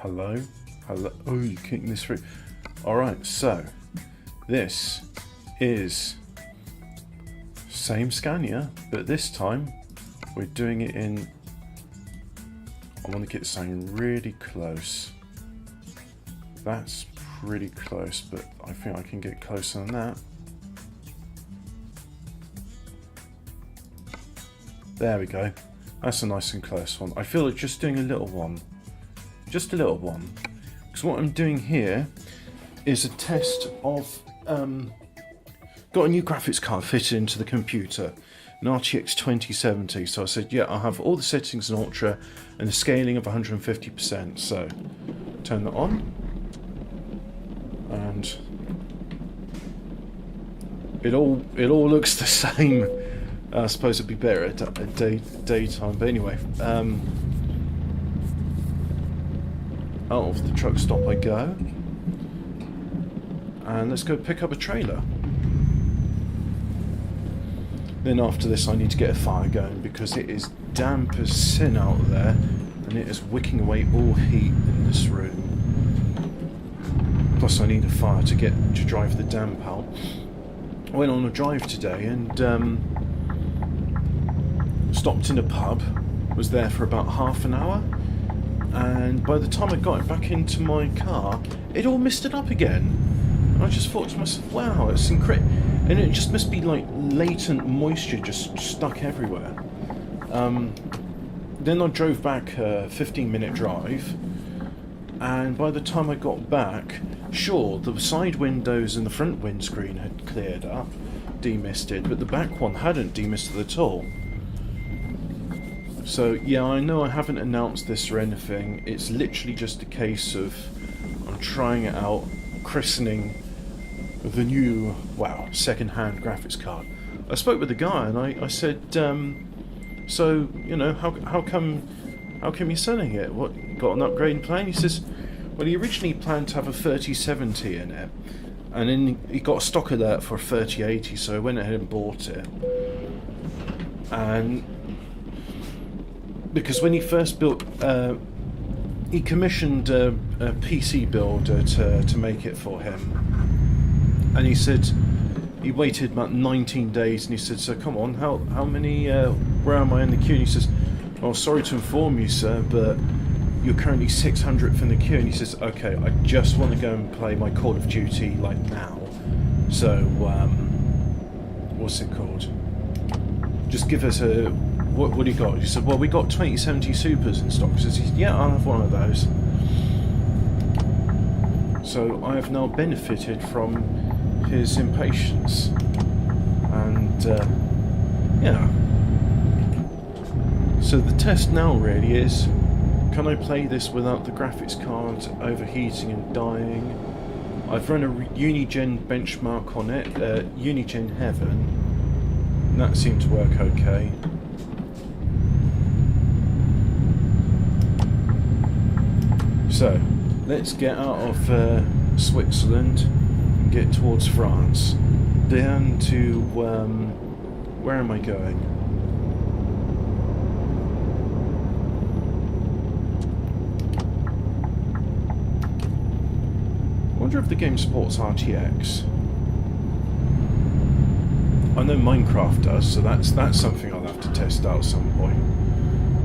Hello? Hello? Oh, you're kicking this through. Alright, so this is same Scania, but this time we're doing it in... I want to get something really close. That's pretty close, but I think I can get closer than that. There we go. That's a nice and close one. I feel like just doing a little one. Just a little one. Because what I'm doing here is a test of... got a new graphics card fitted into the computer. An RTX 2070. So I said, yeah, I'll have all the settings in Ultra and a scaling of 150%. So, turn that on. And... It all looks the same. I suppose it'd be better at daytime, but anyway, out of the truck stop I go, and let's go pick up a trailer. Then after this I need to get a fire going because it is damp as sin out there, and it is wicking away all heat in this room. Plus I need a fire to drive the damp out. I went on a drive today and stopped in a pub, was there for about half an hour, and by the time I got back into my car, it all misted up again. And I just thought to myself, wow, it's incredible. And it just must be like latent moisture just stuck everywhere. Then I drove back a 15-minute drive, and by the time I got back, sure, the side windows and the front windscreen had cleared up, demisted, but the back one hadn't demisted at all. So yeah, I know I haven't announced this or anything. It's literally just a case of I'm trying it out, christening the new, wow, second-hand graphics card. I spoke with the guy and I said, so, you know, how come you're selling it? What, got an upgrading plan? He says, well, he originally planned to have a 3070 in it, and then he got a stock alert for a 3080, so I went ahead and bought it. And because when he first built, he commissioned a PC builder to make it for him, and he said he waited about 19 days, and he said, so come on, how many, where am I in the queue? And he says, oh, sorry to inform you, sir, but you're currently 600th in the queue. And he says, okay, I just want to go and play my Call of Duty like now, so what's it called, just give us a... What do you got? He said, well, we got 2070 Supers in stock. He says, yeah, I'll have one of those. So I have now benefited from his impatience. And, yeah. So the test now really is, can I play this without the graphics card overheating and dying? I've run a Unigen benchmark on it, Unigen Heaven, and that seemed to work okay. So, let's get out of Switzerland and get towards France. Down to, where am I going? I wonder if the game supports RTX. I know Minecraft does, so that's something I'll have to test out at some point.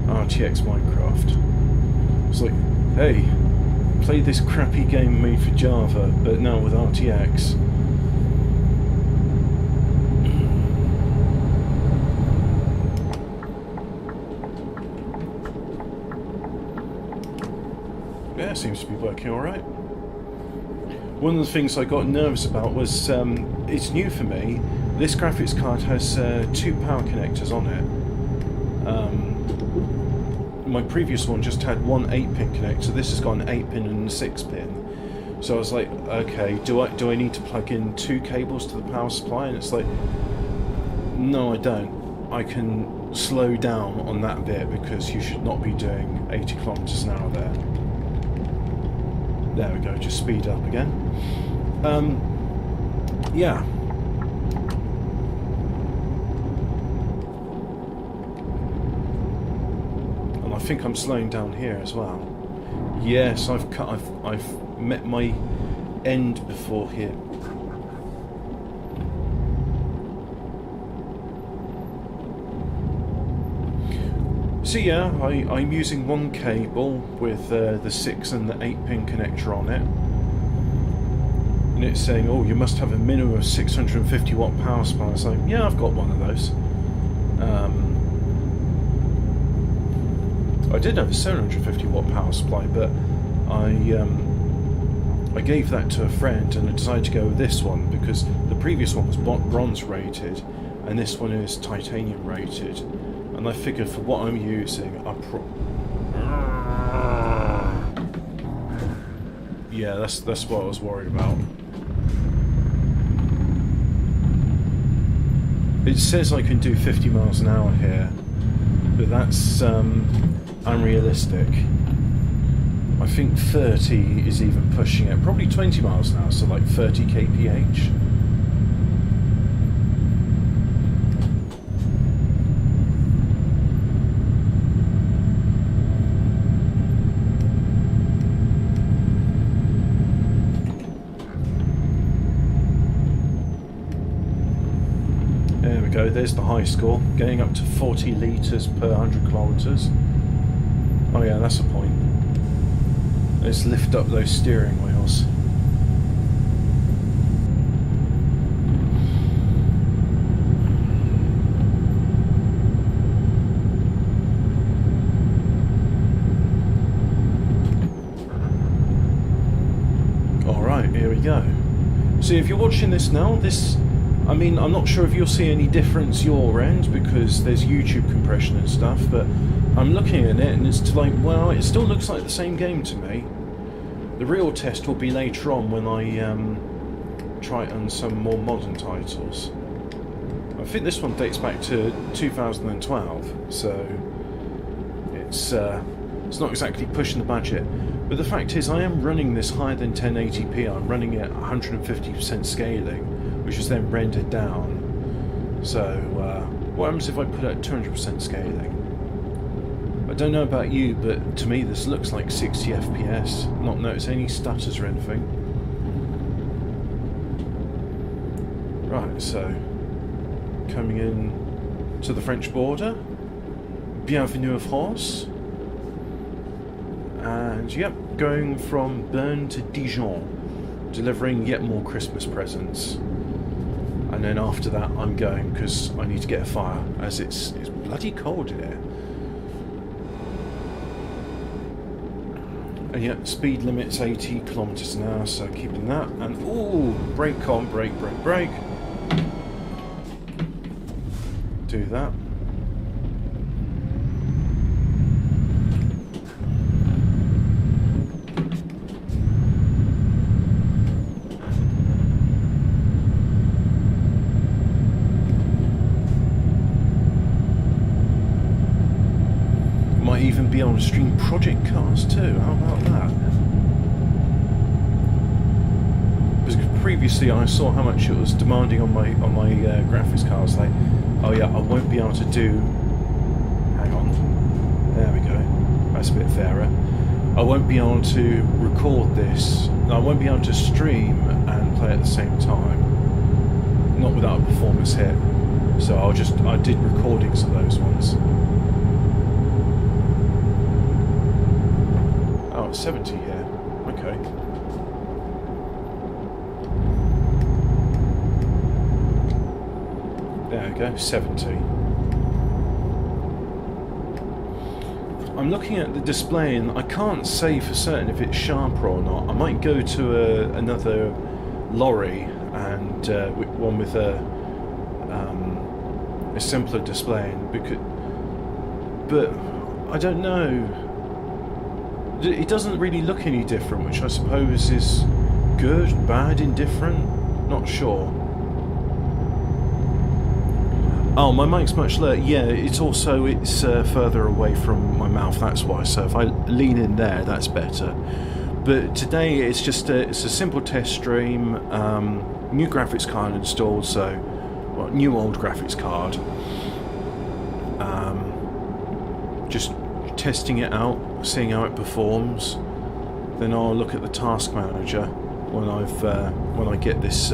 RTX Minecraft. It's like, hey, play this crappy game made for Java, but now with RTX. Yeah, seems to be working alright. One of the things I got nervous about was, it's new for me, this graphics card has 2 power connectors on it. My previous one just had one 8-pin connector. This has got an 8-pin and a 6-pin. So I was like, okay, do I need to plug in 2 cables to the power supply? And it's like, no, I don't. I can slow down on that bit because you should not be doing 80 kilometers an hour there. There we go, just speed up again. Yeah. I think I'm slowing down here as well. Yes, I've met my end before here. So yeah, I'm using one cable with the 6 and the 8 pin connector on it, and it's saying, oh, you must have a minimum of 650 watt power supply. I was like, yeah, I've got one of those. I did have a 750 watt power supply, but I gave that to a friend, and I decided to go with this one because the previous one was bronze rated and this one is titanium rated, and I figured for what I'm using yeah, that's what I was worried about. It says I can do 50 miles an hour here, but that's unrealistic. I think 30 is even pushing it. Probably 20 miles an hour, so like 30 kph. There we go, there's the high score, getting up to 40 litres per 100 kilometres. Oh yeah, that's a point. Let's lift up those steering wheels. Alright, here we go. So if you're watching this now, I mean, I'm not sure if you'll see any difference your end because there's YouTube compression and stuff, but I'm looking at it and it's like, well, it still looks like the same game to me. The real test will be later on when I try it on some more modern titles. I think this one dates back to 2012, so it's not exactly pushing the budget. But the fact is, I am running this higher than 1080p. I'm running it at 150% scaling, which is then rendered down. So what happens if I put it at 200% scaling? I don't know about you, but to me this looks like 60 FPS. Not notice any stutters or anything. Right, so coming in to the French border. Bienvenue en France. And yep, going from Bern to Dijon, delivering yet more Christmas presents. And then after that I'm going because I need to get a fire, as it's bloody cold here. And yet, speed limit's 80 kilometers an hour, so keeping that. And ooh, brake on, brake. Do that. Might even be able to stream project cars too. How about that? Because previously I saw how much it was demanding on my graphics cards. Like, oh yeah, I won't be able to do. Hang on. There we go. That's a bit fairer. I won't be able to record this. I won't be able to stream and play at the same time. Not without a performance hit. So I did recordings of those ones. 70, yeah. Okay. There we go, 70. I'm looking at the display and I can't say for certain if it's sharper or not. I might go to another lorry and one with a simpler display, but I don't know. It doesn't really look any different, which I suppose is good, bad, indifferent, not sure. Oh, my mic's much lower. Yeah, it's further away from my mouth, that's why. So if I lean in there, that's better. But today it's just it's a simple test stream. New graphics card installed, so new old graphics card. Just testing it out, seeing how it performs. Then I'll look at the task manager when I get this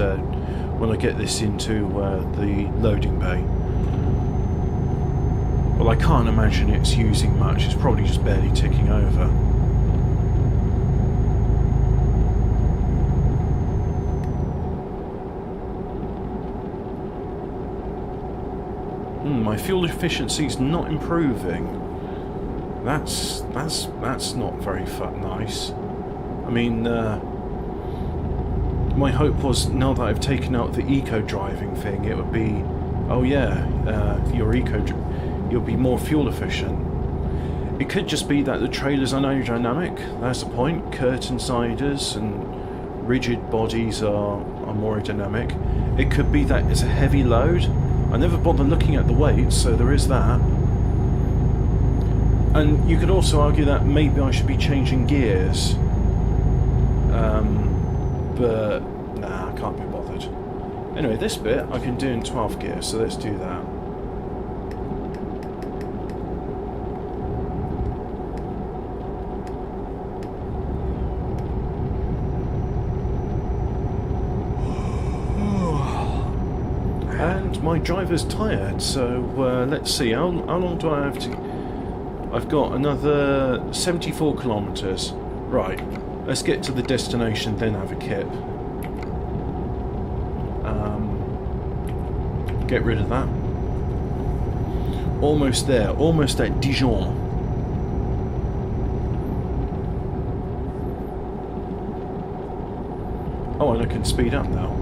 into the loading bay. Well, I can't imagine it's using much. It's probably just barely ticking over. My fuel efficiency's not improving. That's not very nice. I mean, my hope was, now that I've taken out the eco-driving thing, it would be, oh yeah, you'll be more fuel efficient. It could just be that the trailers are aerodynamic. That's the point. Curtain siders and rigid bodies are more aerodynamic. It could be that it's a heavy load. I never bother looking at the weights, so there is that. And you could also argue that maybe I should be changing gears. But nah, I can't be bothered. Anyway, this bit I can do in 12th gear, so let's do that. And my driver's tired, so let's see, how long do I have to... I've got another 74 kilometres. Right, let's get to the destination, then have a kip. Get rid of that. Almost there, almost at Dijon. Oh, and I can speed up now.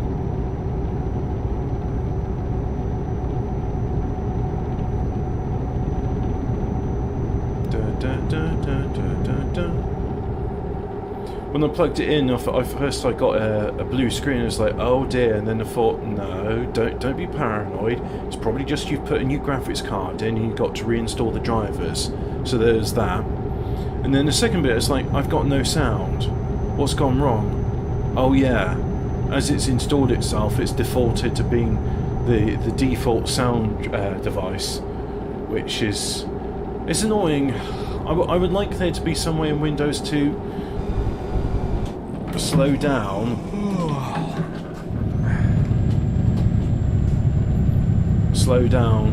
When I plugged it in, first I got a blue screen. I was like, oh dear, and then I thought, no, don't be paranoid. It's probably just you've put a new graphics card in and you've got to reinstall the drivers. So there's that. And then the second bit is like, I've got no sound. What's gone wrong? Oh yeah, as it's installed itself, it's defaulted to being the default sound device, which is... it's annoying. I would like there to be some way in Windows to slow down. Slow down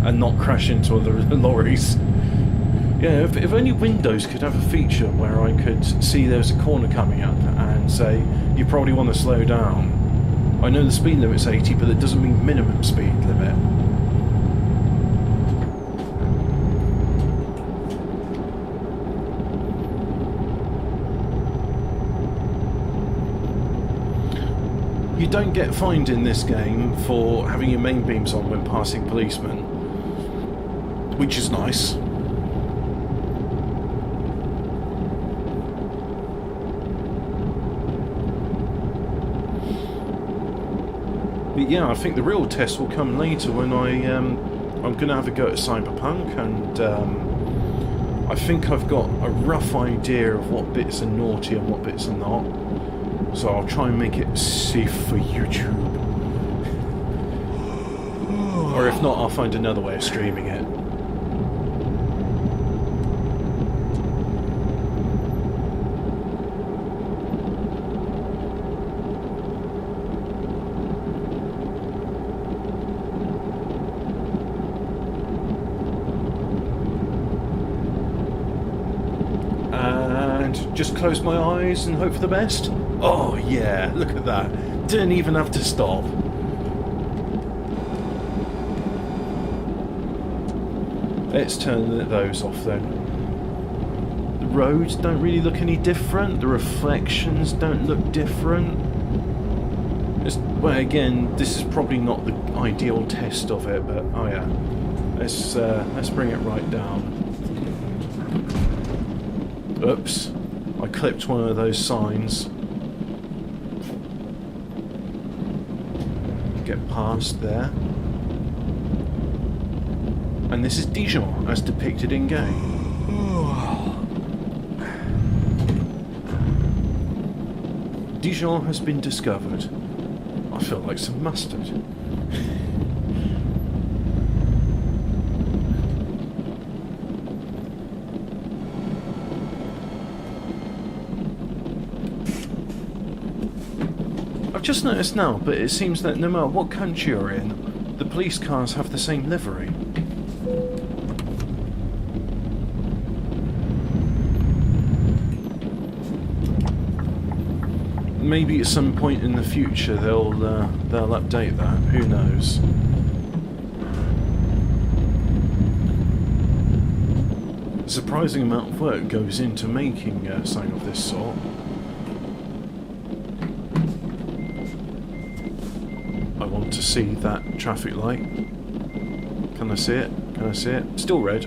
and not crash into other lorries. Yeah, if only Windows could have a feature where I could see there's a corner coming up and say, you probably want to slow down. I know the speed limit's 80, but it doesn't mean minimum speed limit. You don't get fined in this game for having your main beams on when passing policemen, which is nice. But yeah, I think the real test will come later when I'm going to have a go at Cyberpunk, and I think I've got a rough idea of what bits are naughty and what bits are not. So I'll try and make it safe for YouTube. Or if not, I'll find another way of streaming it. And just close my eyes and hope for the best. Oh yeah, look at that. Didn't even have to stop. Let's turn those off then. The roads don't really look any different. The reflections don't look different. Well, again, this is probably not the ideal test of it, but oh yeah. Let's bring it right down. Oops. I clipped one of those signs. Get past there. And this is Dijon, as depicted in game. Dijon has been discovered. I feel like some mustard. just noticed now, but it seems that no matter what country you're in, the police cars have the same livery. Maybe at some point in the future they'll update that. Who knows? A surprising amount of work goes into making something of this sort. I want to see that traffic light. Can I see it? Can I see it? Still red.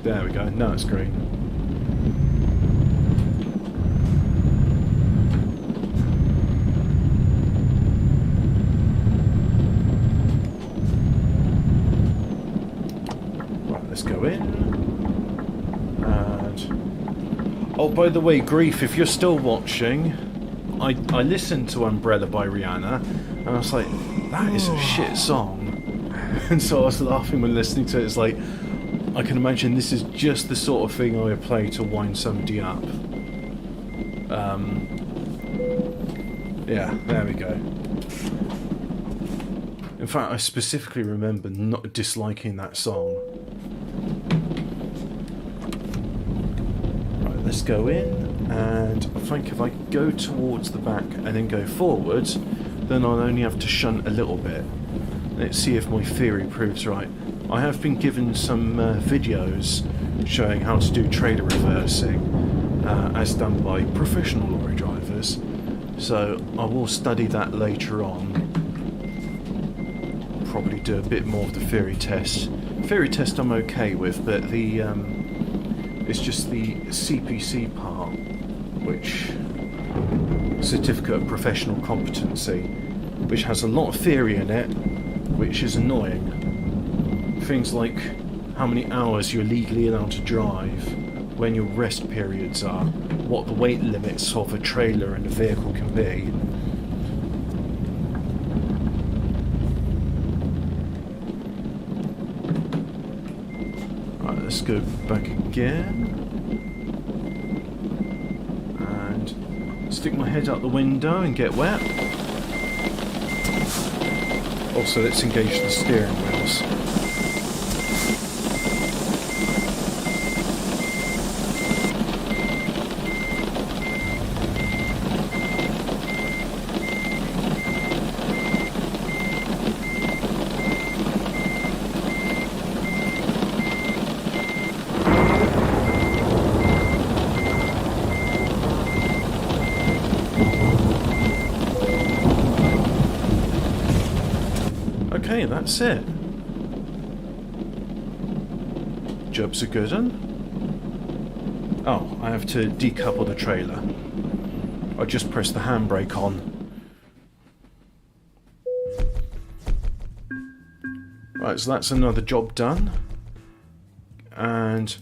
There we go. Now it's green. Right, let's go in. And oh, by the way, Grief, if you're still watching, I listened to Umbrella by Rihanna, and I was like, that is a shit song. And so I was laughing when listening to it. It's like, I can imagine this is just the sort of thing I would play to wind somebody up. Yeah, there we go. In fact, I specifically remember not disliking that song. Right, let's go in, and I think if I go towards the back and then go forwards, then I'll only have to shunt a little bit. Let's see if my theory proves right. I have been given some videos showing how to do trailer reversing as done by professional lorry drivers, so I will study that later on. Probably do a bit more of the theory test. Theory test I'm okay with, but the it's just the CPC part, which Certificate of Professional Competency, which has a lot of theory in it, which is annoying. Things like how many hours you're legally allowed to drive, when your rest periods are, what the weight limits of a trailer and a vehicle can be. Right, let's go back again. And stick my head out the window and get wet. Also, let's engage the steering wheels. Okay, that's it. Job's a good one. Oh, I have to decouple the trailer. I just pressed the handbrake on. Right, so that's another job done. And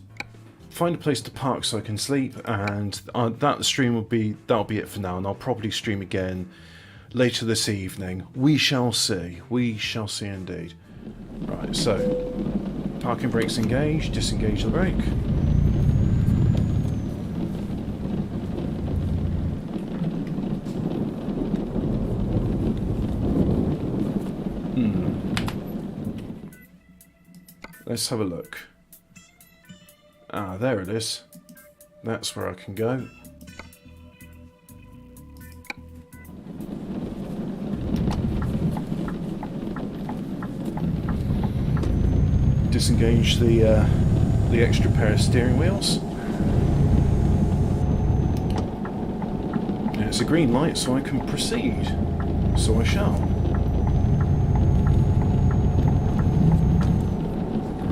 find a place to park so I can sleep, and that'll be it for now, and I'll probably stream again later this evening. We shall see. We shall see indeed. Right, so parking brakes engaged, disengage the brake. Let's have a look. Ah, there it is. That's where I can go. Disengage the extra pair of steering wheels. And it's a green light, so I can proceed. So I shall.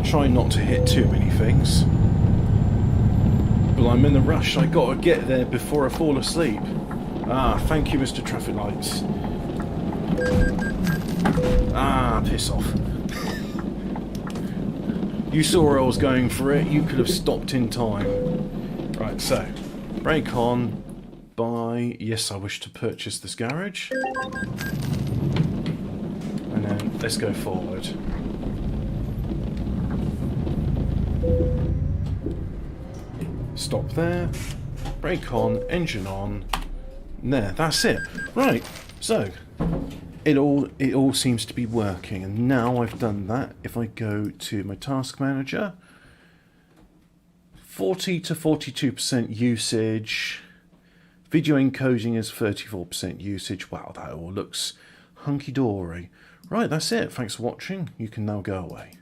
Try not to hit too many things. But I'm in a rush. I gotta get there before I fall asleep. Ah, thank you, Mr. Traffic Lights. Ah, piss off. You saw where I was going for it. You could have stopped in time. Right, so brake on. Buy. Yes, I wish to purchase this garage. And then let's go forward. Stop there. Brake on. Engine on. There. That's it. Right. So it all seems to be working. And now I've done that, if I go to my task manager, 40 to 42% usage. Video encoding is 34% usage. Wow, that all looks hunky-dory. Right, that's it. Thanks for watching. You can now go away.